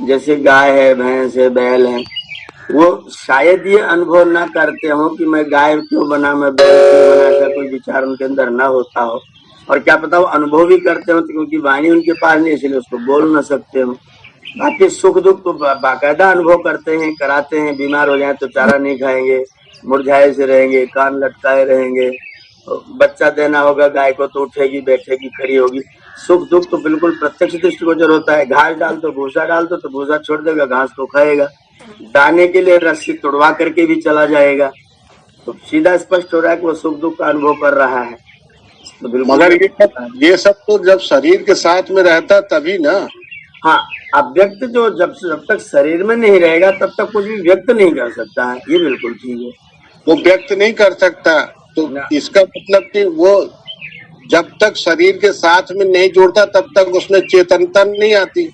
जैसे गाय है, भैंस है, बैल है, वो शायद ये अनुभव ना करते हो कि मैं गाय क्यों बना, मैं बैल क्यों बना, ऐसा कोई विचार उनके अंदर ना होता हो। और क्या पता वो अनुभव भी करते हो, क्योंकि वाणी उनके पास नहीं, इसलिए उसको बोल ना सकते हो। बाकी सुख दुख तो बाकायदा अनुभव करते हैं, कराते हैं। बीमार हो जाए तो चारा नहीं खाएंगे, मुरझाए से रहेंगे, कान लटकाए रहेंगे। बच्चा देना होगा गाय को तो उठेगी, बैठेगी, खड़ी होगी। सुख दुख तो बिल्कुल प्रत्यक्ष दृष्टिगोचर होता है। घास डाल तो भूसा डाल तो भूसा छोड़ देगा, घास तो खाएगा। दाने के लिए रस्सी तोड़वा करके भी चला जाएगा। तो सीधा स्पष्ट हो रहा है कि वो सुख दुख का अनुभव कर रहा है। तो मगर ये सब तो जब शरीर के साथ में रहता तभी ना। हाँ, अव्यक्त जो जब तक शरीर में नहीं रहेगा तब तक कुछ भी व्यक्त नहीं कर सकता है, ये बिल्कुल ठीक है। वो व्यक्त नहीं कर सकता, तो इसका मतलब कि वो जब तक शरीर के साथ में नहीं जुड़ता तब तक उसमें चेतनता नहीं आती।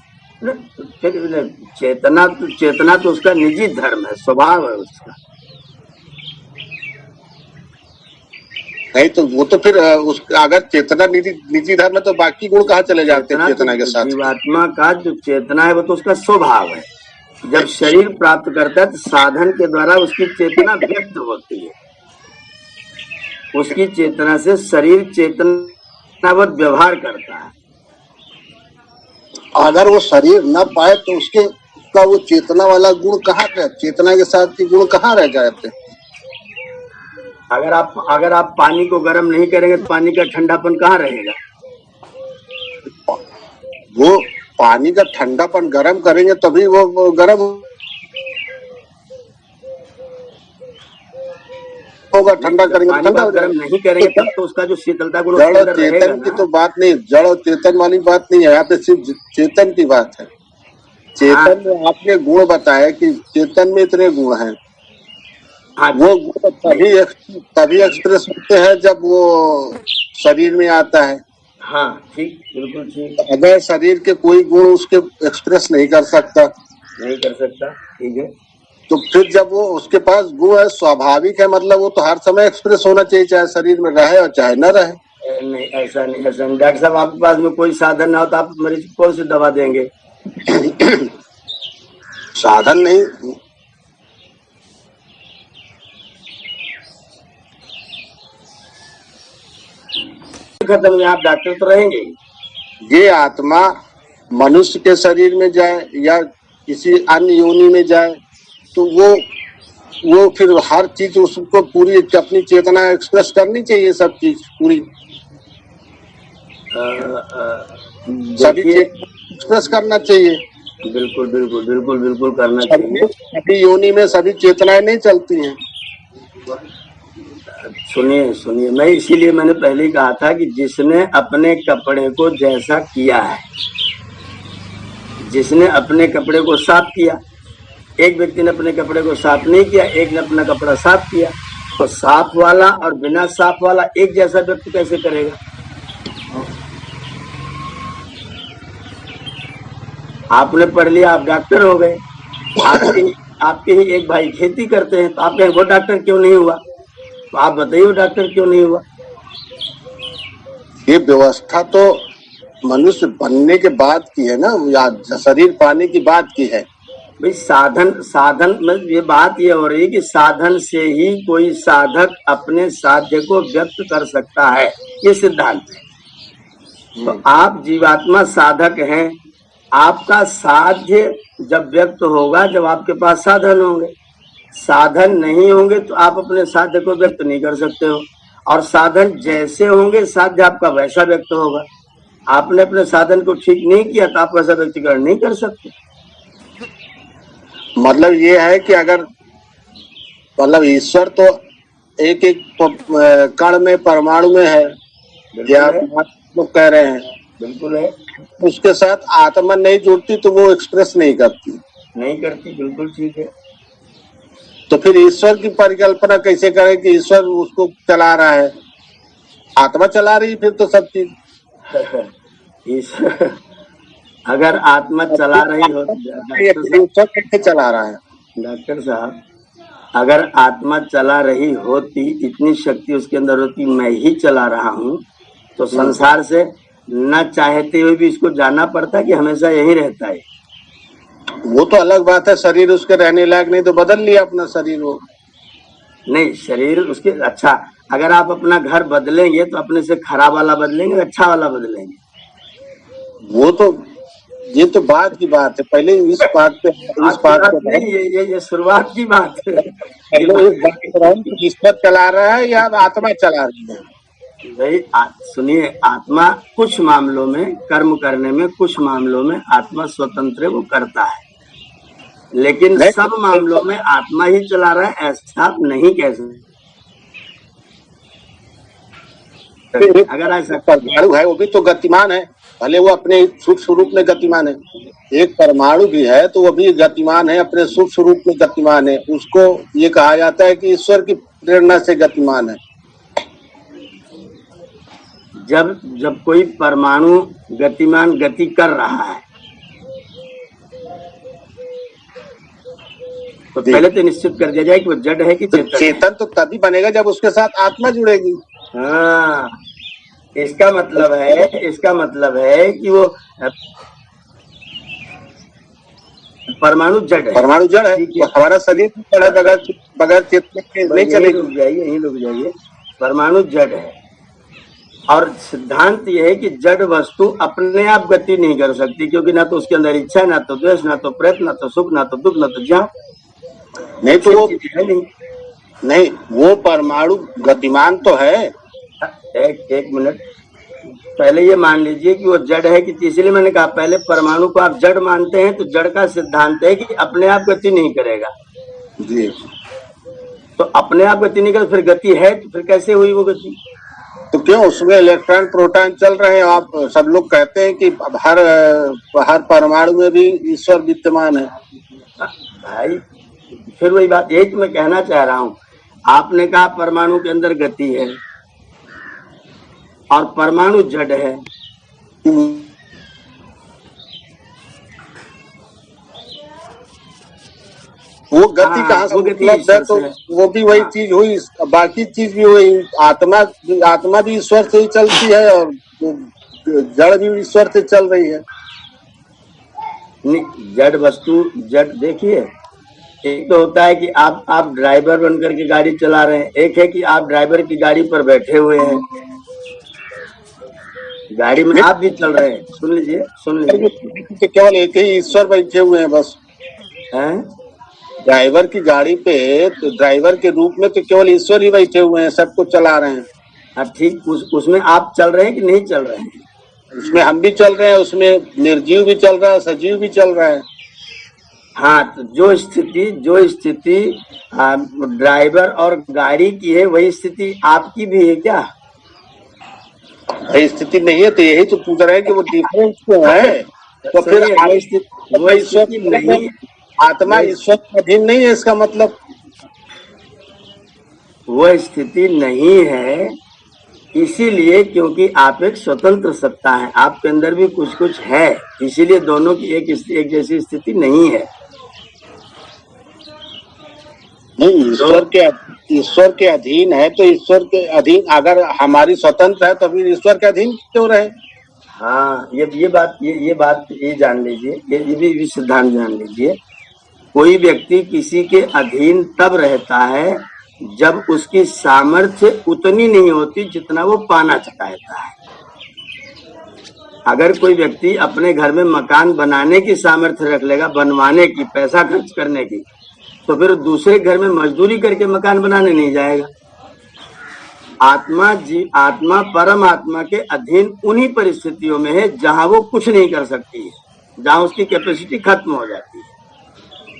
चेतना तो उसका निजी धर्म है, स्वभाव है उसका। नहीं तो वो तो फिर अगर चेतना निजी धर्म है तो बाकी गुण कहाँ चले जाते हैं चेतना के साथ? जीवात्मा का जो चेतना है वो तो उसका स्वभाव है। जब शरीर प्राप्त करता है तो साधन के द्वारा उसकी चेतना व्यक्त होती है। उसकी चेतना से शरीर चेतनावत व्यवहार करता है। अगर वो शरीर न पाए तो उसका वो चेतना वाला गुण कहाँ रह, चेतना के साथ के गुण कहाँ रह जाते? अगर आप पानी को गर्म नहीं करेंगे तो पानी का ठंडापन कहाँ रहेगा? वो पानी का ठंडापन गर्म करेंगे तभी वो गर्म होगा, ठंडा करेंगे तो ठंडा। गर्म नहीं करेंगे तब तो उसका जो शीतलता गुण जड़ और चेतन की तो बात नहीं, जड़ और चेतन वाली बात नहीं है, यहाँ पे सिर्फ चेतन की बात है। चेतन में आपने गुण बताया कि चेतन में इतने गुण हैं। वो गुण तभी एक्सप्रेस होते हैं जब वो शरीर में आता है। हाँ ठीक, बिल्कुल ठीक। अगर शरीर के कोई गुण उसके एक्सप्रेस नहीं कर सकता, ठीक है, तो फिर जब वो उसके पास गुण है, स्वाभाविक है, मतलब वो तो हर समय एक्सप्रेस होना चाहिए, चाहे शरीर में रहे और चाहे न रहे। नहीं, ऐसा नहीं। डॉक्टर साहब, आपके पास में कोई साधन ना हो तो आप मरीज को कौन सी दवा देंगे? साधन नहीं, खत्म में आप डॉक्टर तो रहेंगे। ये आत्मा मनुष्य के शरीर में जाए या किसी अन्य योनि में जाए तो वो फिर हर चीज उसको पूरी अपनी चेतना एक्सप्रेस करनी चाहिए, सब चीज पूरी सभी चीज एक्सप्रेस करना चाहिए। बिल्कुल बिल्कुल बिल्कुल बिल्कुल करना चाहिए। सभी योनि में सभी चेतनाएं नहीं चलती हैं। सुनिए, मैं इसीलिए मैंने पहले ही कहा था कि जिसने अपने कपड़े को जैसा किया है, जिसने अपने कपड़े को साफ किया, एक व्यक्ति ने अपने कपड़े को साफ नहीं किया, एक ने अपना कपड़ा साफ किया, तो साफ वाला और बिना साफ वाला एक जैसा व्यक्ति कैसे करेगा? आपने पढ़ लिया, आप डॉक्टर हो गए, आपके ही एक भाई खेती करते हैं, तो आप कहें वो डॉक्टर क्यों नहीं हुआ? तो आप बताइए डॉक्टर क्यों नहीं हुआ? ये व्यवस्था तो मनुष्य बनने के बाद की है ना, या शरीर पाने की बात की है भाई। साधन में ये बात ये हो रही है कि साधन से ही कोई साधक अपने साध्य को व्यक्त कर सकता है, ये सिद्धांत है। तो आप जीवात्मा साधक हैं, आपका साध्य जब व्यक्त होगा जब आपके पास साधन होंगे। साधन नहीं होंगे तो आप अपने साध्य को व्यक्त नहीं कर सकते हो, और साधन जैसे होंगे साध्य आपका वैसा व्यक्त होगा। आपने अपने साधन को ठीक नहीं किया तो आप वैसा व्यक्तिकरण नहीं कर सकते। मतलब ये है कि अगर मतलब ईश्वर तो एक एक कण में, परमाणु में है, या आप कह रहे हैं? बिल्कुल है। उसके साथ आत्मा नहीं जुड़ती तो वो एक्सप्रेस नहीं करती। बिल्कुल ठीक है। तो फिर ईश्वर की परिकल्पना कैसे करें कि ईश्वर उसको चला रहा है? आत्मा चला रही फिर तो सब चीज। अगर आत्मा चला रही हो, ईश्वर कैसे चला रहा है? डॉक्टर साहब, अगर आत्मा चला रही होती, इतनी शक्ति उसके अंदर होती, मैं ही चला रहा हूँ, तो संसार से न चाहते हुए भी इसको जाना पड़ता कि हमेशा यही रहता है। वो तो अलग बात है, शरीर उसके रहने लायक नहीं तो बदल लिया अपना शरीर वो। नहीं, शरीर उसके अच्छा, अगर आप अपना घर बदलेंगे तो अपने से खराब वाला बदलेंगे, अच्छा वाला बदलेंगे? वो तो ये तो बात की बात है, पहले इस बात पे नहीं, ये शुरुआत की बात है। ये पहले इस बात पर हम कि ईश्वर चला रहा है या आत्मा चला रही है। भाई सुनिए, आत्मा कुछ मामलों में कर्म करने में, कुछ मामलों में आत्मा स्वतंत्र वो करता है, लेकिन सब मामलों में आत्मा ही चला रहा है ऐसा आप नहीं कह सकते। अगर ऐसा परमाणु है वो भी तो गतिमान है, भले वो अपने सूक्ष्म रूप में गतिमान है। एक परमाणु भी है तो वो भी गतिमान है, अपने सूक्ष्म रूप में गतिमान है। उसको ये कहा जाता है कि ईश्वर की प्रेरणा से गतिमान है। जब कोई परमाणु गतिमान गति कर रहा है तो पहले तो निश्चित कर दिया जाए कि वो जड़ है कि चेतन। चेतन तो तभी बनेगा जब उसके साथ आत्मा जुड़ेगी। हाँ, इसका मतलब है कि वो परमाणु जड़ है। परमाणु जड़ है, हमारा शरीर जड़ है, बगैर चेतन के नहीं चलेगी। यहीं रुक जाइए, परमाणु जड़ है और सिद्धांत यह है कि जड़ वस्तु अपने आप गति नहीं कर सकती, क्योंकि ना तो उसके अंदर इच्छा, ना तो द्वेष, ना तो प्रयत्न, ना तो सुख, ना तो दुख, ना तो ज्ञान। नहीं तो वो नहीं, वो परमाणु गतिमान तो है। एक मिनट, पहले ये मान लीजिए कि वो जड़ है कि, इसलिए मैंने कहा पहले परमाणु को आप जड़ मानते हैं तो जड़ का सिद्धांत है कि अपने आप गति नहीं करेगा जी। तो अपने आप गति नहीं करेगा, फिर गति है तो फिर कैसे हुई वो गति? तो क्यों उसमें इलेक्ट्रॉन प्रोटॉन चल रहे हैं। आप सब लोग कहते हैं कि हर परमाणु में भी ईश्वर विद्यमान है। भाई फिर वही बात, यही तो मैं कहना चाह रहा हूँ। आपने कहा परमाणु के अंदर गति है और परमाणु जड़ है। वो गति कहाँ से उपलब्ध है? तो वो भी वही चीज हुई, बाकी चीज भी वही। आत्मा भी ईश्वर से ही चलती है और जड़ भी ईश्वर से चल रही है। नहीं, जड़ वस्तु जड़, देखिए एक तो होता है कि आप ड्राइवर बनकर के गाड़ी चला रहे हैं, एक है कि आप ड्राइवर की गाड़ी पर बैठे हुए हैं, गाड़ी में आप भी चल रहे हैं। सुन लीजिए केवल एक ही ईश्वर बैठे हुए हैं बस। हैं? ड्राइवर की गाड़ी पे तो ड्राइवर के रूप में तो केवल ईश्वर ही बैठे हुए हैं, सब कुछ चला रहे हैं। हाँ ठीक, उसमें आप चल रहे हैं कि नहीं चल रहे हैं? उसमें हम भी चल रहे हैं, उसमें निर्जीव भी चल रहा है, सजीव भी चल रहा है। हाँ, तो जो स्थिति ड्राइवर और गाड़ी की है वही स्थिति आपकी भी है क्या? स्थिति नहीं है तो यही तो पूछ रहे हैं कि वो डिफरेंस क्यों है। तो फिर वो स्थिति नहीं, आत्मा ईश्वर के अधीन नहीं है, इसका मतलब वो स्थिति नहीं है इसीलिए क्योंकि आप एक स्वतंत्र सत्ता है, आपके अंदर भी कुछ है, इसीलिए दोनों की एक जैसी स्थिति नहीं है। नहीं, ईश्वर के अधीन है तो ईश्वर के अधीन अगर हमारी स्वतंत्र है तो फिर ईश्वर के अधीन क्यों रहे? हाँ, ये बात ये जान लीजिए, ये भी सिद्धांत जान लीजिए। कोई व्यक्ति किसी के अधीन तब रहता है जब उसकी सामर्थ्य उतनी नहीं होती जितना वो पाना चाहता है। अगर कोई व्यक्ति अपने घर में मकान बनाने की सामर्थ्य रख लेगा, बनवाने की, पैसा खर्च करने की, तो फिर दूसरे घर में मजदूरी करके मकान बनाने नहीं जाएगा। आत्मा परमात्मा के अधीन उन्हीं परिस्थितियों में है जहां वो कुछ नहीं कर सकती है, जहां उसकी कैपेसिटी खत्म हो जाती है,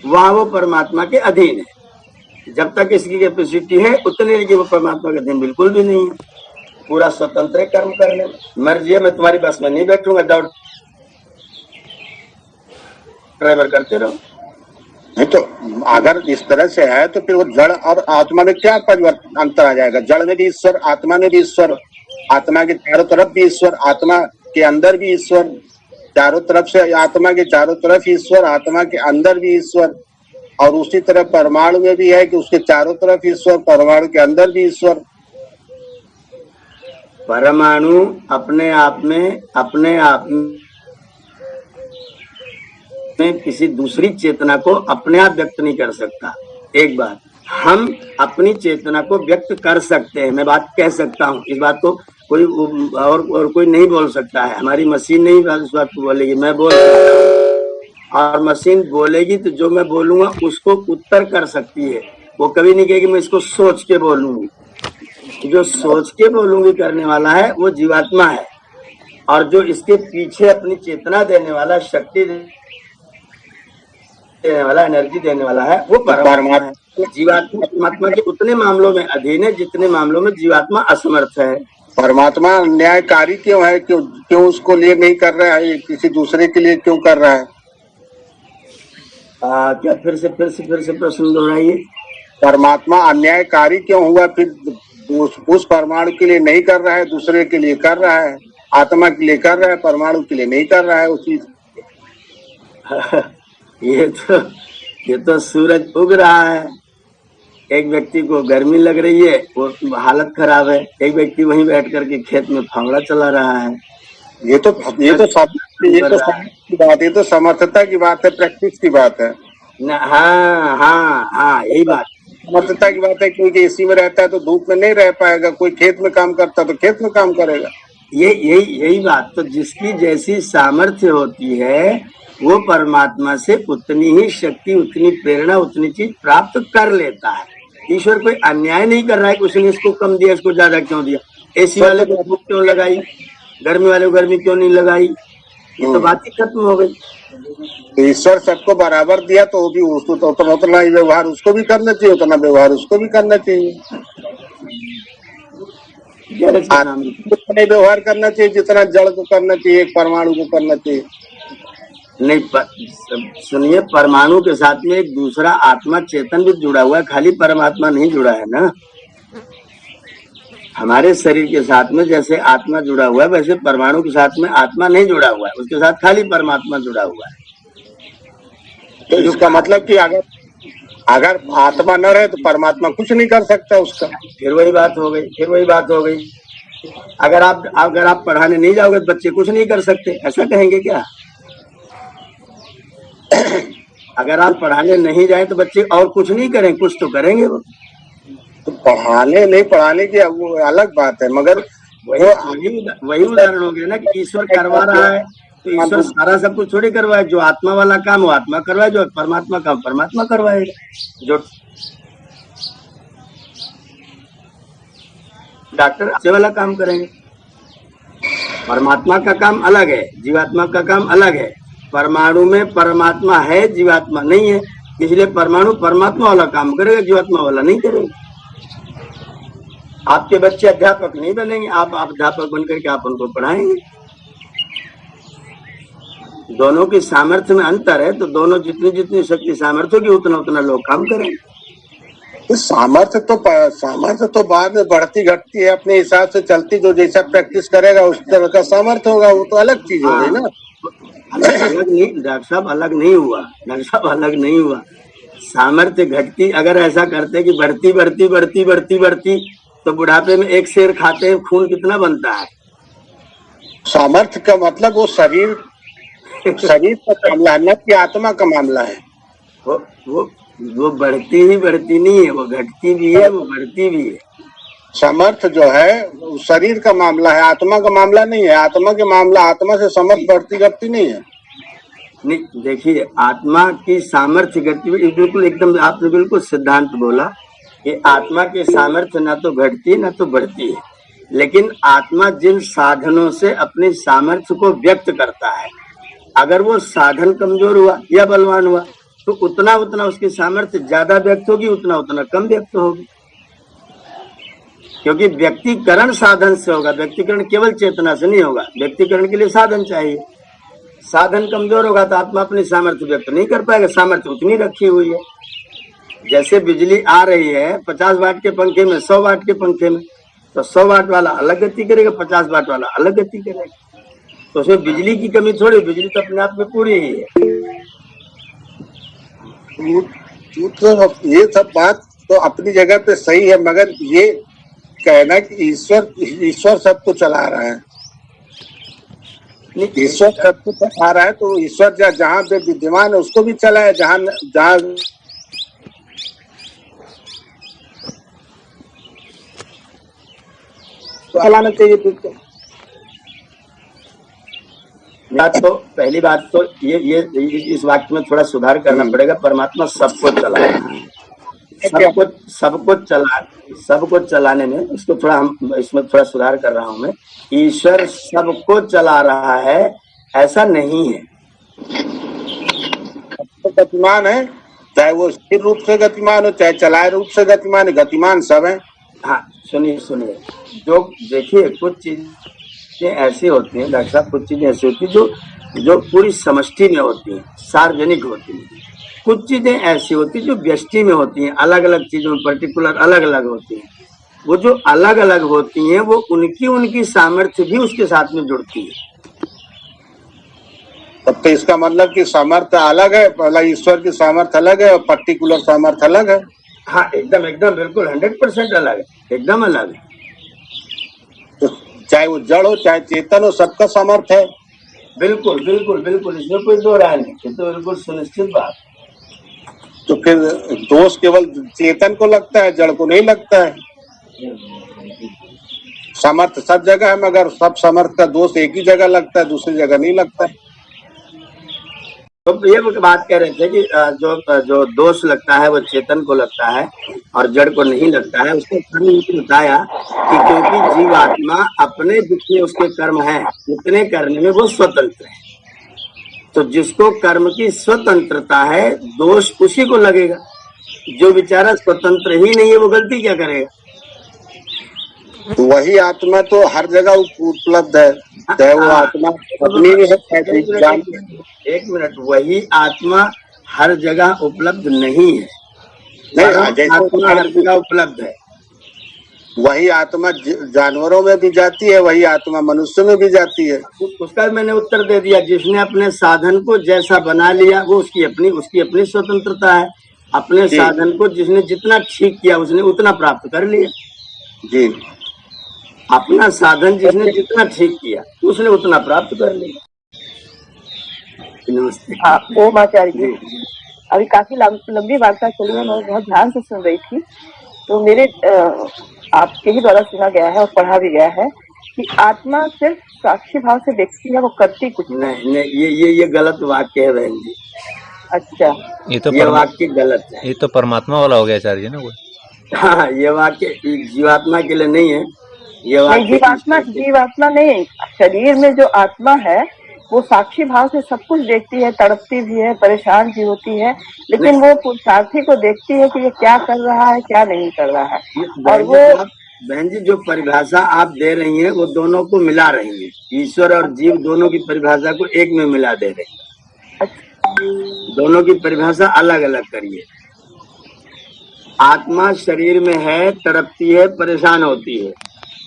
वहां वो परमात्मा के अधीन है। जब तक इसकी कैपेसिटी है उतने की वो परमात्मा के अधीन बिल्कुल भी नहीं है, पूरा स्वतंत्र कर्म करने। मर्जी है, मैं तुम्हारी बस में नहीं बैठूंगा, जाओ ड्राइवर करते रहो। नहीं तो अगर इस तरह से है तो फिर वो जड़ और आत्मा में क्या परिवर्तन अंतर आ जाएगा? जड़ में भी ईश्वर, आत्मा में भी ईश्वर, आत्मा के चारों तरफ भी ईश्वर, आत्मा के अंदर भी ईश्वर, चारों तरफ से आत्मा के चारों तरफ ईश्वर, आत्मा के अंदर भी ईश्वर। और उसी तरह परमाणु में भी है कि उसके चारों तरफ ईश्वर, परमाणु के अंदर भी ईश्वर। परमाणु अपने आप में में किसी दूसरी चेतना को अपने आप व्यक्त नहीं कर सकता। एक बात, हम अपनी चेतना को व्यक्त कर सकते हैं, मैं बात कह सकता हूँ, इस बात को कोई और कोई नहीं बोल सकता है। हमारी मशीन नहीं इस बात को बोलेगी, मैं बोल सकता हूँ, और मशीन बोलेगी तो जो मैं बोलूंगा उसको उत्तर कर सकती है। वो कभी नहीं कहेगी मैं इसको सोच के बोलूंगी। जो सोच के बोलूंगी करने वाला है वो जीवात्मा है, और जो इसके पीछे अपनी चेतना देने वाला, शक्ति देने वाला, एनर्जी देने वाला है वो परमात्मा है। जीवात्मा परमात्मा के उतने मामलों में अधीन है जितने मामलों में जीवात्मा असमर्थ है। परमात्मा न्यायकारी क्यों है? क्यों उसको लिए नहीं कर रहा है, किसी दूसरे के लिए क्यों कर रहा है? क्या फिर से प्रश्न दोहराइए। परमात्मा अन्यायकारी क्यों हुआ? फिर उस परमाणु के लिए नहीं कर रहा है, दूसरे के लिए कर रहा है। आत्मा के लिए कर रहा है, परमाणु के लिए नहीं कर रहा है वो चीज। ये तो सूरज उग रहा है, एक व्यक्ति को गर्मी लग रही है, वो हालत खराब है, एक व्यक्ति वहीं बैठ करके खेत में फावड़ा चला रहा है। ये तो समर्थता की बात है, प्रैक्टिस की बात है ना। हाँ, यही बात समर्थता की बात है। क्योंकि एसी में रहता है तो धूप में नहीं रह पाएगा, कोई खेत में काम करता है तो खेत में काम करेगा। यही बात। तो जिसकी जैसी सामर्थ्य होती है वो परमात्मा से उतनी ही शक्ति, उतनी प्रेरणा, उतनी चीज प्राप्त कर लेता है। ईश्वर कोई अन्याय नहीं कर रहा है कि उसने इसको कम दिया, इसको ज्यादा क्यों दिया, एसी वाले को धूप क्यों लगाई, गर्मी वाले को गर्मी क्यों नहीं लगाई, ये तो बात ही खत्म हो गई। तो ईश्वर सबको बराबर दिया तो भी उसको उतना ही व्यवहार उसको भी करना चाहिए, उतना व्यवहार उसको भी करना चाहिए। उतना व्यवहार करना चाहिए जितना जड़ को करना चाहिए, एक परमाणु को करना चाहिए। नहीं, सुनिए, परमाणु के साथ में एक दूसरा आत्मा चेतन भी जुड़ा हुआ है, खाली परमात्मा नहीं जुड़ा है ना। हमारे शरीर के साथ में जैसे आत्मा जुड़ा हुआ है वैसे परमाणु के साथ में आत्मा नहीं जुड़ा हुआ है, उसके साथ खाली परमात्मा जुड़ा हुआ है। तो इसका मतलब कि अगर आत्मा न रहे तो परमात्मा कुछ नहीं कर सकता उसका। फिर वही बात हो गई। अगर आप पढ़ाने नहीं जाओगे तो बच्चे कुछ नहीं कर सकते, ऐसा कहेंगे क्या? अगर आप पढ़ाने नहीं जाए तो बच्चे और कुछ नहीं करें, कुछ तो करेंगे वो। तो पढ़ाने की वो अलग बात है, मगर वही उदाहरण हो गया ना कि ईश्वर करवा रहा है तो ईश्वर सारा सब कुछ थोड़ी करवाए। जो आत्मा वाला काम वो आत्मा करवाए, जो परमात्मा काम परमात्मा करवाएगा। जो डॉक्टर अच्छे वाला काम करेंगे। परमात्मा का काम अलग है, जीवात्मा का काम अलग है। परमाणु में परमात्मा है, जीवात्मा नहीं है, इसलिए परमाणु परमात्मा वाला काम करेगा, जीवात्मा वाला नहीं करेगा। आपके बच्चे अध्यापक नहीं बनेंगे, आप अध्यापक बनकर के आप उनको पढ़ाएंगे। दोनों की सामर्थ्य में अंतर है, तो दोनों जितनी शक्ति सामर्थ्य होगी उतना लोग काम करेंगे। सामर्थ्य तो बाद में बढ़ती घटती है, अपने हिसाब से चलती। जो जैसा प्रैक्टिस करेगा उस तरह का सामर्थ्य होगा, वो तो अलग चीज होगी ना। अलग नहीं डॉक्टर साहब, अलग नहीं हुआ। सामर्थ्य घटती, अगर ऐसा करते कि बढ़ती तो बुढ़ापे में एक शेर खाते हैं, खून कितना बनता है? सामर्थ्य का मतलब वो शरीर का मामला है, न कि आत्मा का मामला है। वो बढ़ती नहीं है, वो घटती भी है, वो बढ़ती भी है। समर्थ जो है शरीर का मामला है, आत्मा का मामला नहीं है। आत्मा से समर्थ बढ़ती घटती नहीं है। नहीं, देखिए, आत्मा की सामर्थ्य घटती, बिल्कुल एकदम आपने बिल्कुल सिद्धांत बोला कि आत्मा की सामर्थ्य ना तो घटती ना तो बढ़ती है, लेकिन आत्मा जिन साधनों से अपनी सामर्थ्य को व्यक्त करता है, अगर वो साधन कमजोर हुआ या बलवान हुआ तो उतना उसकी सामर्थ्य ज्यादा व्यक्त होगी, उतना कम व्यक्त होगी। क्योंकि व्यक्तिकरण साधन से होगा, व्यक्तिकरण केवल चेतना से नहीं होगा। व्यक्तिकरण के लिए साधन चाहिए। साधन कमजोर होगा तो आत्मा अपनी सामर्थ्य व्यक्त नहीं कर पाएगा, सामर्थ्य उतनी रखी हुई है। जैसे बिजली आ रही है 50 वाट के पंखे में, 100 वाट के पंखे में, तो 100 वाट वाला अलग गति करेगा, 50 वाट वाला अलग गति करेगा। तो उसमें बिजली की कमी थोड़ी, बिजली तो अपने आप में पूरी ही है। ये सब बात तो अपनी जगह पे सही है, मगर ये कहना कि ईश्वर सबको चला रहा है, ईश्वर सबको चला रहा है, तो ईश्वर जहाँ पे विद्यमान है उसको भी चलाए, जहाँ जहाँ चलाना चाहिए फिर। तो पहली बात तो ये इस वाक्य में थोड़ा सुधार करना पड़ेगा। परमात्मा सबको चला रहा है, सबको चलाने में इसको थोड़ा हम इसमें थोड़ा सुधार कर रहा हूं मैं। ईश्वर सबको चला रहा है ऐसा नहीं है। सबको गतिमान है, चाहे वो स्थिर रूप से गतिमान हो चाहे चलाए रूप से गतिमान है, गतिमान सब है। हाँ सुनिए, जो देखिए कुछ चीजें ऐसी होती हैं डॉक्टर साहब, कुछ चीजें ऐसी होती हैं जो पूरी समष्टि में होती हैं, सार्वजनिक होती हैं। कुछ चीजें ऐसी होती हैं जो व्यष्टि में होती हैं, अलग अलग चीजों में पर्टिकुलर अलग अलग होती हैं। वो जो अलग अलग होती हैं वो उनकी सामर्थ्य भी उसके साथ में जुड़ती है। तब तो इसका मतलब कि सामर्थ्य अलग है, पहला ईश्वर की सामर्थ्य अलग है और पर्टिकुलर सामर्थ्य अलग है। हाँ एकदम बिल्कुल 100% अलग है, एकदम अलग है। तो चाहे वो जड़ हो चाहे चेतन हो, सबका सामर्थ्य है। बिल्कुल, इसमें कोई दो राय नहीं, ये तो बिल्कुल सुनिश्चित बात। तो फिर दोष केवल चेतन को लगता है, जड़ को नहीं लगता है। सामर्थ्य सब जगह है, मगर सब सामर्थ्य का दोष एक ही जगह लगता है, दूसरी जगह नहीं लगता है। तो ये बात कह रहे थे कि जो दोष लगता है वो चेतन को लगता है और जड़ को नहीं लगता है। उसको कर्म बताया कि क्योंकि जीवात्मा अपने जितने उसके कर्म हैं उतने करने में वो स्वतंत्र है। तो जिसको कर्म की स्वतंत्रता है दोष उसी को लगेगा। जो बेचारा स्वतंत्र ही नहीं है वो गलती क्या करेगा? वही आत्मा तो हर जगह उपलब्ध है, चाहे वो आत्मा अपनी भी है। एक मिनट, वही आत्मा हर जगह उपलब्ध नहीं है। आत्मा हर जगह उपलब्ध है। वही आत्मा जानवरों में भी जाती है, वही आत्मा मनुष्य में भी जाती है। उसका मैंने उत्तर दे दिया। जिसने अपने साधन को जैसा बना लिया वो उसकी अपनी स्वतंत्रता है। अपने साधन को जिसने जितना ठीक किया उसने उतना प्राप्त कर लिया जी। अपना साधन जिसने जितना ठीक किया उसने उतना प्राप्त कर लिया। नमस्ते। हाँ ओम आचार्य जी, अभी काफी लंबी वार्ता चली है, मैं बहुत ध्यान से सुन रही थी। तो मेरे आपके ही द्वारा सुना गया है और पढ़ा भी गया है कि आत्मा सिर्फ साक्षी भाव से देखती है, वो करती कुछ नहीं। ये गलत वाक्य है बहन जी। अच्छा, ये वाक्य गलत है। ये तो परमात्मा वाला हो गया आचार्य जी ना वो। हाँ ये वाक्य जीवात्मा के लिए नहीं है। ये वाक्य जीवात्मा नहीं, शरीर में जो आत्मा है वो साक्षी भाव से सब कुछ देखती है, तड़पती भी है, परेशान भी होती है, लेकिन वो पुरुषार्थी को देखती है कि ये क्या कर रहा है क्या नहीं कर रहा है। और वो बहन जी जो परिभाषा आप दे रही हैं वो दोनों को मिला रही है। ईश्वर और जीव दोनों की परिभाषा को एक में मिला दे रही है। दोनों की परिभाषा अलग अलग करिए। आत्मा शरीर में है, तड़पती है, परेशान होती है।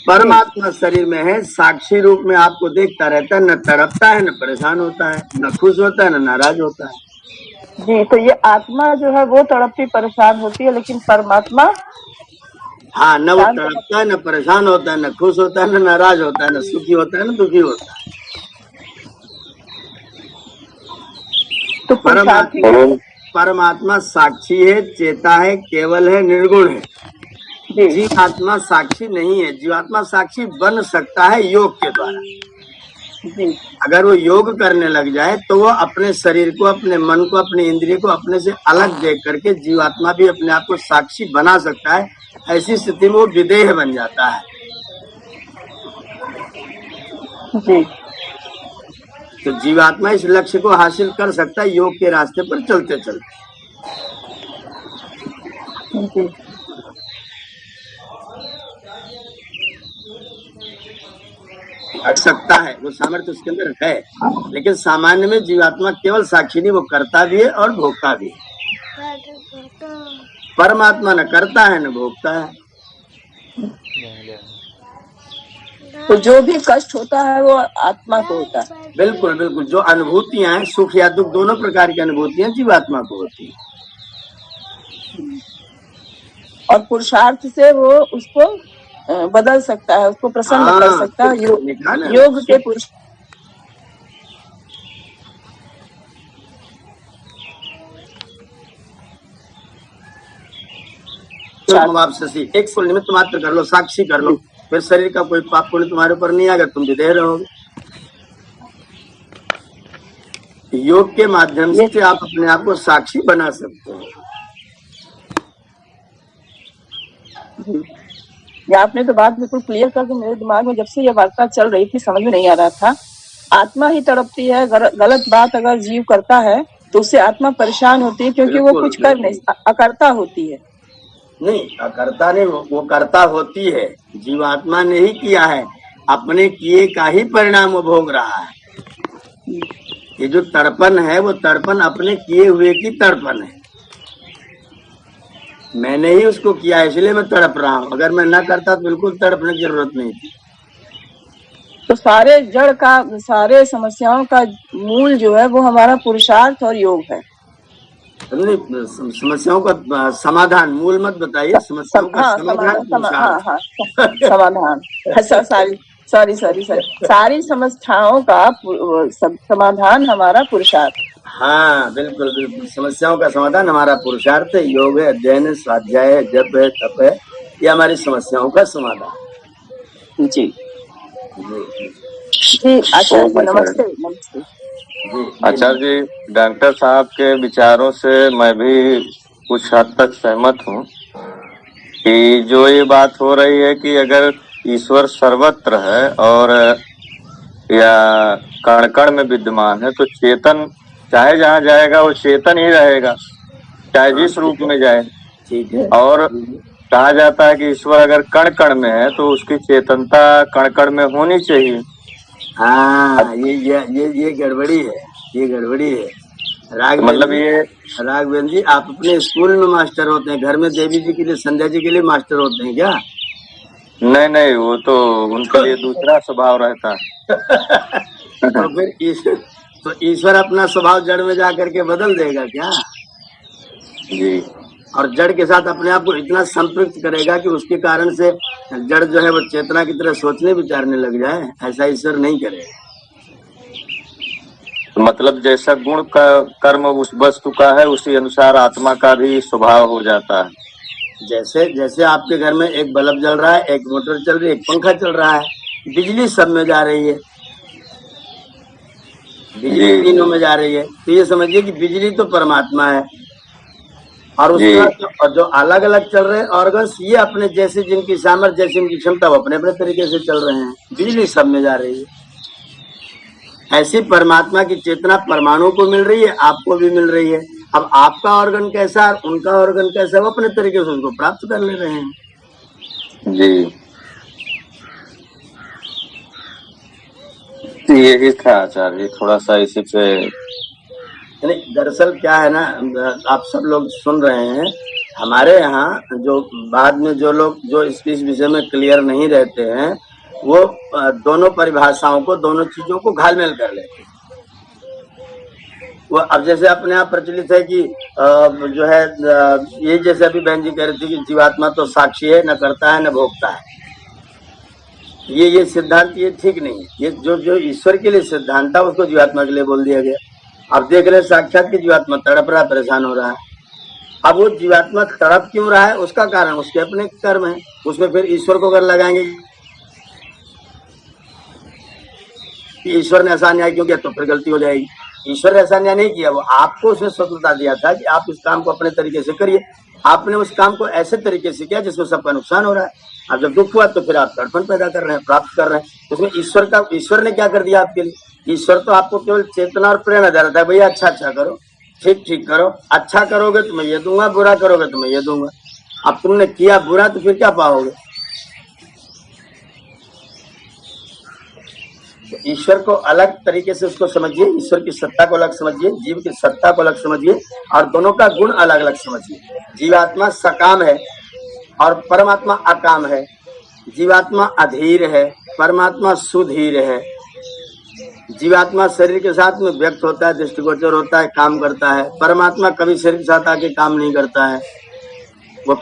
परमात्मा शरीर में है, साक्षी रूप में आपको देखता रहता है, न तड़पता है, न परेशान होता है, न खुश होता है, न नाराज होता है। जी, तो ये आत्मा जो है वो तड़पती परेशान होती है, लेकिन परमात्मा हाँ न वो तड़पता है, न परेशान होता है, न खुश होता है, न नाराज होता है, न सुखी होता है, न दुखी होता है। तो परमात्मा साक्षी है, चेता है, केवल है, निर्गुण है। जीवात्मा साक्षी नहीं है। जीवात्मा साक्षी बन सकता है योग के द्वारा। अगर वो योग करने लग जाए तो वो अपने शरीर को, अपने मन को, अपने इंद्रिय को अपने से अलग देख करके जीवात्मा भी अपने आप को साक्षी बना सकता है। ऐसी स्थिति में वो विदेह बन जाता है। जी। तो जीवात्मा इस लक्ष्य को हासिल कर सकता है योग के रास्ते पर चलते चलते। हट सकता है, वो सामर्थ्य उसके अंदर है। लेकिन सामान्य में जीवात्मा केवल साक्षी नहीं, वो करता भी है और भोगता भी है। परमात्मा न करता है न भोगता है। तो जो भी कष्ट होता है वो आत्मा को होता है। बिल्कुल। जो अनुभूतियां हैं, सुख या दुख दोनों प्रकार की अनुभूतियां जीवात्मा को होती है। और पुरुषार्थ से वो उसको बदल सकता है, उसको प्रसन्न कर सकता है। योग के पुरुष पुरुषार्थ। स्वरूप शशि, एक को निमित्त मात्र कर लो, साक्षी कर लो, फिर शरीर का कोई पाप पुण्य तुम्हारे ऊपर नहीं आएगा, तुम विदेह रहोगे। योग के माध्यम से आप अपने आप को साक्षी बना सकते हो। ये आपने तो बात बिल्कुल क्लियर करके मेरे दिमाग में जब से ये वार्ता चल रही थी समझ में नहीं आ रहा था। आत्मा ही तड़पती है, गलत बात अगर जीव करता है तो उससे आत्मा परेशान होती है, क्योंकि वो कुछ कर नहीं, अकर्ता होती है। नहीं, अकर्ता नहीं, वो कर्ता होती है। जीवात्मा ने ही किया है, अपने किए का ही परिणाम वो भोग रहा है। ये जो तड़पन है वो तड़पन अपने किए हुए की तड़पन है। मैंने ही उसको किया है, इसलिए मैं तड़प रहा हूँ। अगर मैं ना करता तो बिल्कुल तड़पने की जरूरत नहीं थी। तो सारे जड़ का, सारे समस्याओं का मूल जो है वो हमारा पुरुषार्थ और योग है। नहीं, समस्याओं का समाधान मूल मत बताइए, समस्याओं का समाधान। समाधान सारी समस्याओं का समाधान हमारा पुरुषार्थ। हाँ बिल्कुल बिल्कुल, समस्याओं का समाधान हमारा पुरुषार्थ है। योग है, अध्ययन है, स्वाध्याय है, जप है, तप है, ये हमारी समस्याओं का समाधान। जी जी आचार्य जी नमस्ते। नमस्ते आचार्य जी, डॉक्टर साहब के विचारों से मैं भी कुछ हद तक सहमत हूँ कि जो ये बात हो रही है कि अगर ईश्वर सर्वत्र है और या कण कण में विद्यमान है तो चेतन चाहे जहाँ जाएगा वो चेतन ही रहेगा, चाहे जिस रूप में जाए। ठीक है। और कहा जाता है कि ईश्वर अगर कण कण में है तो उसकी चेतनता कण कण में होनी चाहिए। हाँ, ये गड़बड़ी है, ये गड़बड़ी है। राघवेंद्र जी, आप अपने स्कूल में मास्टर होते हैं, घर में देवी जी के लिए, संध्या जी के लिए मास्टर होते हैं क्या? नहीं, वो तो उनके लिए दूसरा स्वभाव रहता है। तो फिर ईश्वर अपना स्वभाव जड़ में जा करके बदल देगा क्या? जी। और जड़ के साथ अपने आप को इतना संपृक्त करेगा कि उसके कारण से जड़ जो है वो चेतना की तरह सोचने विचारने लग जाए? ऐसा ईश्वर नहीं करेगा। मतलब जैसा गुण का कर्म उस वस्तु का है उसी अनुसार आत्मा का भी स्वभाव हो जाता है। जैसे आपके घर में एक बल्ब जल रहा है, एक मोटर चल रही है, एक पंखा चल रहा है, बिजली सब में जा रही है, बिजली तीनों में जा रही है, तो ये समझिए कि बिजली तो परमात्मा है। और उसका जो अलग अलग चल रहे हैं ऑर्गन्स, ये अपने जैसे जिनकी सामर्थ्य, जैसे इनकी क्षमता, वो अपने अपने तरीके से चल रहे हैं। बिजली सब में जा रही है। ऐसी परमात्मा की चेतना परमाणु को मिल रही है, आपको भी मिल रही है। अब आपका ऑर्गन कैसा और उनका ऑर्गन कैसा, वो अपने तरीके से उसको प्राप्त कर ले रहे हैं। जी, यही था आचार्य, थोड़ा सा इसी पे। दरअसल क्या है ना, आप सब लोग सुन रहे हैं, हमारे यहाँ जो बाद में जो लोग जो इस विषय में क्लियर नहीं रहते हैं, वो दोनों परिभाषाओं को, दोनों चीजों को घालमेल कर लेते हैं। वो अब जैसे अपने आप प्रचलित है कि जो है ये जैसे अभी बहन जी कह रही थी कि जीवात्मा तो साक्षी है, न करता है न भोगता है। ये सिद्धांत ये ठीक नहीं है। ये जो ईश्वर के लिए सिद्धांत था उसको जीवात्मा के लिए बोल दिया गया। अब देख रहे साक्षात की जीवात्मा तड़प रहा है, परेशान हो रहा है। अब वो जीवात्मा तड़प क्यों रहा है, उसका कारण उसके अपने कर्म है। उसमें फिर ईश्वर को अगर लगाएंगे कि ईश्वर ने ऐसा न्याय क्यों किया, तो फिर गलती हो जाएगी। ईश्वर ने ऐसा न्याय नहीं किया, वो आपको उसने स्वतंत्रता दिया था कि आप इस काम को अपने तरीके से करिए। आपने उस काम को ऐसे तरीके से किया जिसमें सबका नुकसान हो रहा है। अब जब दुख हुआ तो फिर आप तड़पन पैदा कर रहे हैं, प्राप्त कर रहे हैं। उसमें ईश्वर ने क्या कर दिया आपके लिए? ईश्वर तो आपको केवल चेतना और प्रेरणा दे रहा था, भैया अच्छा करो, ठीक करो। अच्छा करोगे तो मैं ये दूंगा, बुरा करोगे तो मैं ये दूंगा। अब तुमने किया बुरा तो फिर क्या पाओगे? तो ईश्वर को अलग तरीके से उसको समझिए, ईश्वर की सत्ता को अलग समझिए, जीव की सत्ता को अलग समझिए, और दोनों का गुण अलग अलग समझिए। जीवात्मा सकाम है और परमात्मा अकाम है। जीवात्मा अधीर है, परमात्मा सुधीर है। जीवात्मा शरीर के साथ में व्यक्त होता है, दृष्टिगोचर होता है, काम करता है। परमात्मा कभी शरीर के साथ आके काम नहीं करता है, वो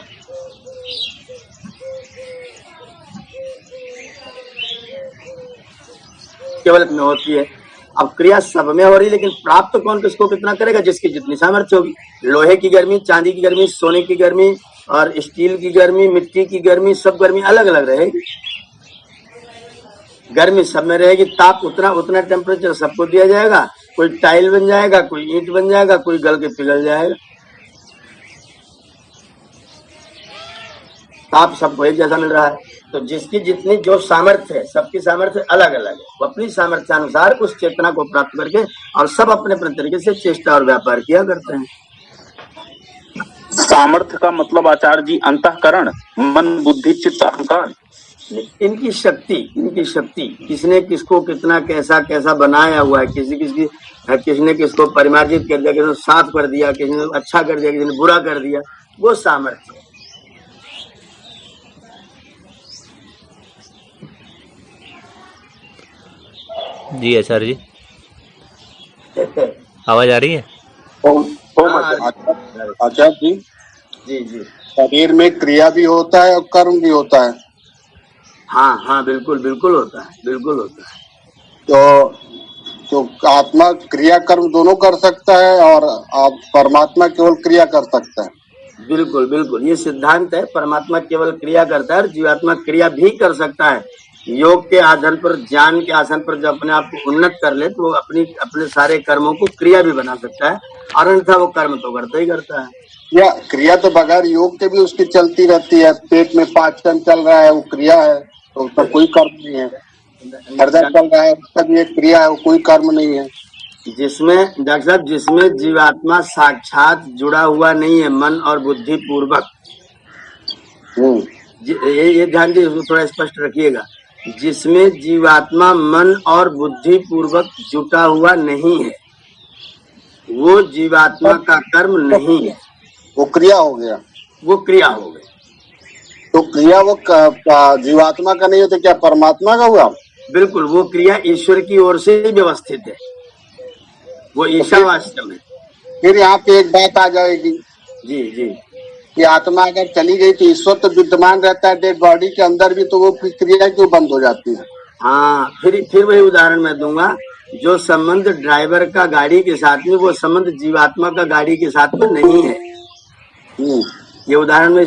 केवल में होती है। अब क्रिया सब में हो रही है, लेकिन प्राप्त कौन किसको कितना करेगा? जिसकी जितनी सामर्थ्य होगी। लोहे की गर्मी, चांदी की गर्मी, सोने की गर्मी, और स्टील की गर्मी, मिट्टी की गर्मी, सब गर्मी अलग अलग रहेगी। गर्मी सब में रहेगी, ताप उतना टेम्परेचर सबको दिया जाएगा। कोई टाइल बन जाएगा, कोई ईंट बन जाएगा, कोई गल के पिघल जाएगा। ताप सबको एक जैसा मिल रहा है। तो जिसकी जितनी जो सामर्थ्य है, सबकी सामर्थ्य अलग अलग है। वो अपनी सामर्थ्य अनुसार उस चेतना को प्राप्त करके और सब अपने अपने तरीके से चेष्टा और व्यापार किया करते हैं। सामर्थ्य का मतलब आचार्य जी अंतःकरण, मन, बुद्धि, चित्त, अहंकार, इनकी शक्ति किसने किसको कितना कैसा कैसा बनाया हुआ है। किसने किसको परिमार्जित कर दिया, किसी ने साफ कर दिया, किसी ने अच्छा कर दिया, किसी ने बुरा कर दिया, वो सामर्थ्य। जी आचार्य जी, आवाज आ रही है? आचार्य जी, जी शरीर में क्रिया भी होता है और कर्म भी होता है। हाँ, बिल्कुल होता है। तो आत्मा क्रिया कर्म दोनों कर सकता है और आप परमात्मा केवल क्रिया कर सकता है। बिल्कुल ये सिद्धांत है। परमात्मा केवल क्रिया करता है और जीवात्मा क्रिया भी कर सकता है। योग के आधार पर, ज्ञान के आसन पर जब अपने आप को उन्नत कर ले तो वो अपने सारे कर्मों को क्रिया भी बना सकता है, और अन्यथा वो कर्म तो करता ही करता है। या क्रिया तो बगैर योग के भी उसकी चलती रहती है। पेट में पाचन चल रहा है, वो क्रिया है, तो उसका कोई कर्म नहीं है। हृदय चल रहा है, उसका भी एक क्रिया है, वो कोई कर्म नहीं है। जिसमें डॉक्टर साहब, जिसमें जीवात्मा साक्षात जुड़ा हुआ नहीं है मन और बुद्धि पूर्वक, ये ध्यान दीजिए, थोड़ा स्पष्ट रखिएगा। जिसमें जीवात्मा मन और बुद्धि पूर्वक जुटा हुआ नहीं है, वो जीवात्मा का कर्म नहीं है, वो क्रिया हो गया। वो क्रिया हो गई। तो क्रिया वो जीवात्मा का नहीं है तो क्या परमात्मा का हुआ? बिल्कुल, वो क्रिया ईश्वर की ओर से ही व्यवस्थित है, वो ईशावास्यम है। फिर यहाँ पे एक बात आ जाएगी जी कि आत्मा अगर चली गई तो ईश्वर तो विद्यमान रहता है डेड बॉडी के अंदर भी, तो वो क्रिया क्यों बंद हो जाती है? हाँ, फिर वही उदाहरण मैं दूंगा। जो संबंध ड्राइवर का गाड़ी के साथ में, वो संबंध जीवात्मा का गाड़ी के साथ में नहीं है। ये उदाहरण में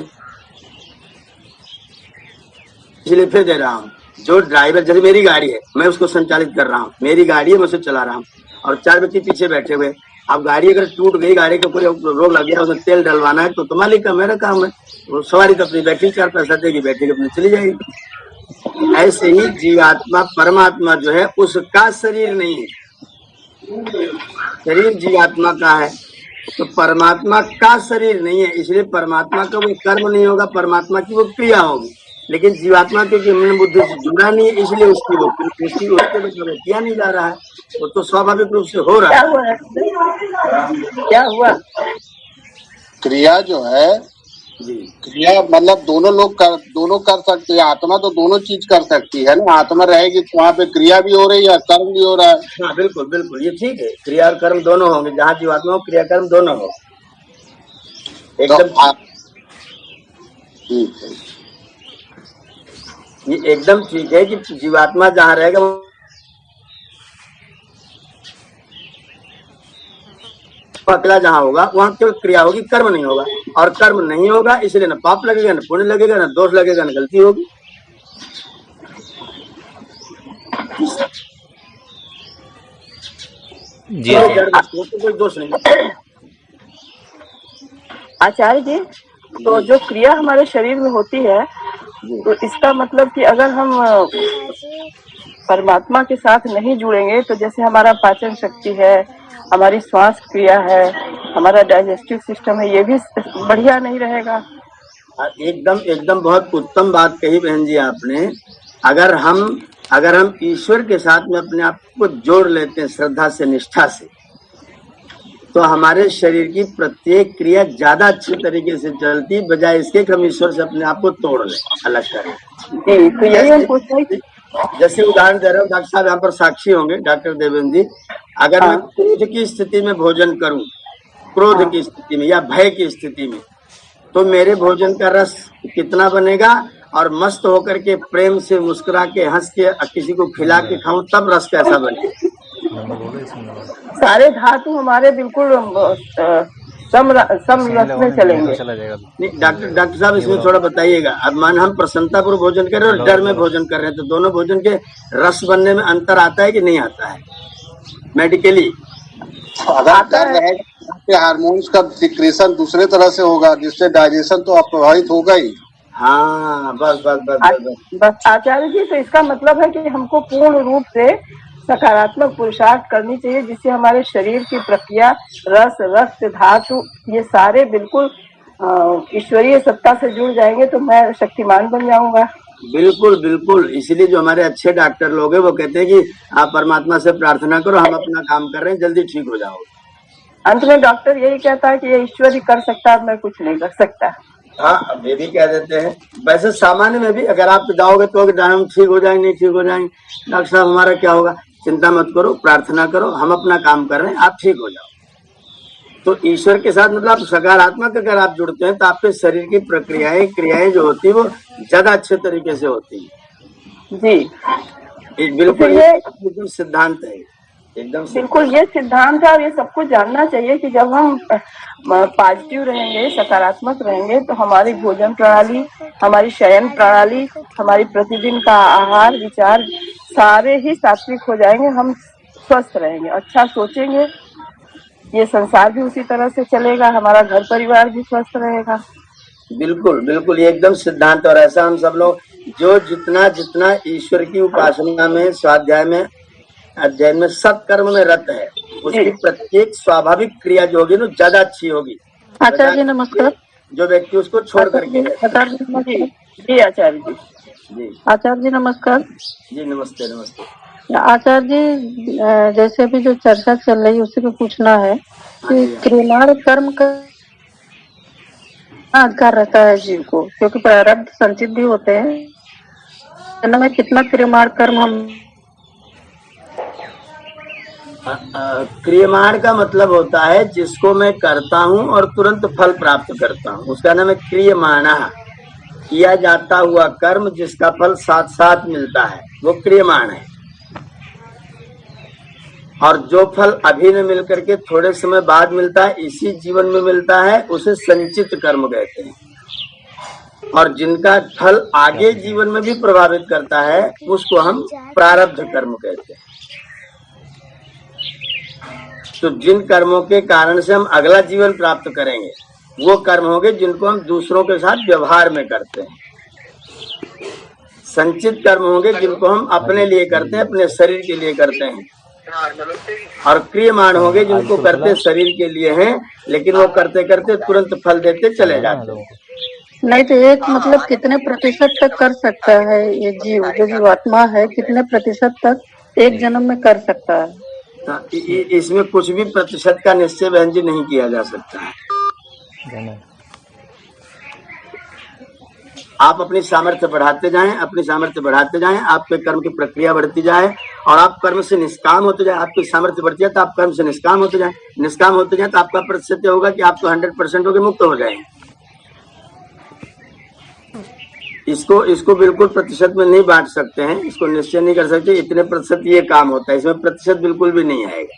इसलिए फिर दे रहा हूँ। जो ड्राइवर, जैसे मेरी गाड़ी है, मैं उसको संचालित कर रहा हूँ, मेरी गाड़ी है, मैं उसे चला रहा हूँ, और 4 व्यक्ति पीछे बैठे हुए। अब गाड़ी अगर टूट गई, गाड़ी के ऊपर रोग लग गया, उसमें तेल डलवाना है, तो मालिक का मेरा काम है। वो सवारी तो अपनी बैठी, 4 पैसा देगी, बैठी अपनी चली जाएगी। ऐसे ही जीवात्मा, परमात्मा जो है उसका शरीर नहीं है, शरीर जीवात्मा का है, तो परमात्मा का शरीर नहीं है, इसलिए परमात्मा का वो कर्म नहीं होगा, परमात्मा की वो क्रिया होगी। लेकिन जीवात्मा क्योंकि मन बुद्धि से जुड़ा नहीं है, इसलिए उसके किया नहीं जा रहा है, वो तो स्वाभाविक रूप से हो रहा है। क्या हुआ? क्रिया जो है, क्रिया मतलब दोनों कर सकते हैं। आत्मा तो दोनों चीज कर सकती है ना। आत्मा रहेगी तो वहाँ पे क्रिया भी हो रही है, कर्म भी हो रहा है। हाँ, बिल्कुल ये ठीक है। क्रिया और कर्म दोनों होंगे, जहाँ जीवात्मा हो क्रिया कर्म दोनों हो, एकदम ठीक है। ये एकदम ठीक है कि जीवात्मा जहाँ रहेगा अकेला जहाँ होगा वहाँ केवल क्रिया होगी, कर्म नहीं होगा। और कर्म नहीं होगा इसलिए न पाप लगेगा, न पुण्य लगेगा, न दोष लगेगा, न गलती होगी। जी तो कोई दोष नहीं। आचार्य जी, तो जो क्रिया हमारे शरीर में होती है, तो इसका मतलब कि अगर हम परमात्मा के साथ नहीं जुड़ेंगे, तो जैसे हमारा पाचन शक्ति है, हमारी श्वास क्रिया है, हमारा डाइजेस्टिव सिस्टम है, ये भी बढ़िया नहीं रहेगा। एकदम बहुत उत्तम बात कही बहन जी आपने। अगर हम ईश्वर के साथ में अपने आप को जोड़ लेते हैं श्रद्धा से, निष्ठा से, तो हमारे शरीर की प्रत्येक क्रिया ज्यादा अच्छी तरीके से चलती, बजाय इसके कि हम ईश्वर से अपने आप को तोड़ लें, अलग करें। तो यही हम पूछते हैं। जैसे उदाहरण दे रहा हूँ, डॉक्टर साहब यहाँ पर साक्षी होंगे, डॉक्टर देवेंद्र जी, अगर मैं क्रोध की स्थिति में भोजन करूं, क्रोध की स्थिति में या भय की स्थिति में, तो मेरे भोजन का रस कितना बनेगा, और मस्त होकर के प्रेम से मुस्कुरा के हंस के किसी को खिला के खाऊं, तब रस कैसा बनेगा। सारे धातु हमारे बिल्कुल सम रस में चलेंगे। नहीं डॉक्टर साहब इसमें थोड़ा बताइएगा। अब मान हम प्रसन्नतापूर्वक भोजन कर रहे हैं और डर में भोजन कर रहे हैं, तो दोनों भोजन के रस बनने में अंतर आता है कि नहीं आता है मेडिकली? आपके हार्मोन्स का सिक्रेशन दूसरे तरह से होगा, जिससे डाइजेशन तो आप प्रभावित होगा ही। हाँ बस बस बस बस, बस। बस आचार्य जी, तो इसका मतलब है कि हमको पूर्ण रूप से सकारात्मक पुरुषार्थ करनी चाहिए, जिससे हमारे शरीर की प्रक्रिया, रस, रक्त, धातु, ये सारे बिल्कुल ईश्वरीय सत्ता से जुड़ जाएंगे, तो मैं शक्तिमान बन जाऊंगा। बिल्कुल बिल्कुल। इसीलिए जो हमारे अच्छे डॉक्टर लोग हैं वो कहते हैं कि आप परमात्मा से प्रार्थना करो, हम अपना काम कर रहे हैं, जल्दी ठीक हो जाओ। अंत में डॉक्टर यही कहता है कि ये ईश्वर ही कर सकता है, मैं कुछ नहीं कर सकता। हाँ, अब ये भी कह देते हैं। वैसे सामान्य में भी अगर आप जाओगे तो हम ठीक हो जाएंगे, नहीं ठीक हो जाएंगे, डॉक्टर साहब हमारा क्या होगा, चिंता मत करो, प्रार्थना करो, हम अपना काम कर रहे हैं, आप ठीक हो जाओ। तो ईश्वर के साथ मतलब आप सकारात्मक अगर आप जुड़ते हैं तो आपके शरीर की प्रक्रियाएं, क्रियाएं जो होती है वो ज्यादा अच्छे तरीके से होती है जी। बिल्कुल ये सिद्धांत है, एकदम बिल्कुल ये सिद्धांत है। और ये सबको जानना चाहिए कि जब हम पॉजिटिव रहेंगे, सकारात्मक रहेंगे, तो हमारी भोजन प्रणाली, हमारी शयन प्रणाली, हमारी प्रतिदिन का आहार विचार सारे ही सात्विक हो जाएंगे। हम स्वस्थ रहेंगे, अच्छा सोचेंगे, ये संसार भी उसी तरह से चलेगा, हमारा घर परिवार भी स्वस्थ रहेगा। बिल्कुल बिल्कुल, ये एकदम सिद्धांत। और ऐसा हम सब लोग जो जितना जितना ईश्वर की उपासना में, स्वाध्याय में, अध्ययन में, सत्कर्म में रत है, उसकी प्रत्येक स्वाभाविक क्रिया जो होगी ना ज्यादा अच्छी होगी। आचार्य जी नमस्कार। जो व्यक्ति उसको छोड़ करके आचार्य जी, आचार्य जी, आचार्य जी नमस्कार। जी नमस्ते नमस्ते। आचार्य जी, जैसे अभी जो चर्चा चल रही है उसी पे पूछना है कि क्रियाण कर्म का अधिकार रहता है जीव को, क्योंकि प्रारब्ध संचित भी होते हैं, जन्म में कितना क्रियमाण कर्म हम। क्रियमाण का मतलब होता है जिसको मैं करता हूँ और तुरंत फल प्राप्त करता हूँ, उसका नाम है क्रियमाणा। किया जाता हुआ कर्म जिसका फल साथ साथ मिलता है वो क्रियमाण है। और जो फल अभी न मिल करके थोड़े समय बाद मिलता है, इसी जीवन में मिलता है, उसे संचित कर्म कहते हैं। और जिनका फल आगे जीवन में भी प्रभावित करता है उसको हम प्रारब्ध कर्म कहते हैं। तो जिन कर्मों के कारण से हम अगला जीवन प्राप्त करेंगे वो कर्म होंगे जिनको हम दूसरों के साथ व्यवहार में करते हैं। संचित कर्म होंगे जिनको हम अपने लिए करते हैं, अपने शरीर के लिए करते हैं। और क्रियमाण होंगे जिनको करते शरीर के लिए हैं, लेकिन वो करते करते तुरंत फल देते चले जाते हैं। नहीं तो एक मतलब कितने प्रतिशत तक कर सकता है ये जीव, जो जीवात्मा है, कितने प्रतिशत तक एक जन्म में कर सकता है? इसमें कुछ भी प्रतिशत का निश्चय बहन जी नहीं किया जा सकता है। आप अपनी सामर्थ्य बढ़ाते जाएं, अपनी सामर्थ्य बढ़ाते जाएं, आपके कर्म की प्रक्रिया बढ़ती जाए और आप कर्म से निष्काम होते जाए। आपकी सामर्थ्य बढ़ती है तो आप कर्म से निष्काम होते जाए, निष्काम होते जाए तो आपका प्रतिशत होगा कि आप तो 100% होकर मुक्त हो जाएंगे। इसको बिल्कुल प्रतिशत में नहीं बांट सकते हैं, इसको निश्चय नहीं कर सकते इतने प्रतिशत ये काम होता है, इसमें प्रतिशत बिल्कुल भी नहीं आएगा।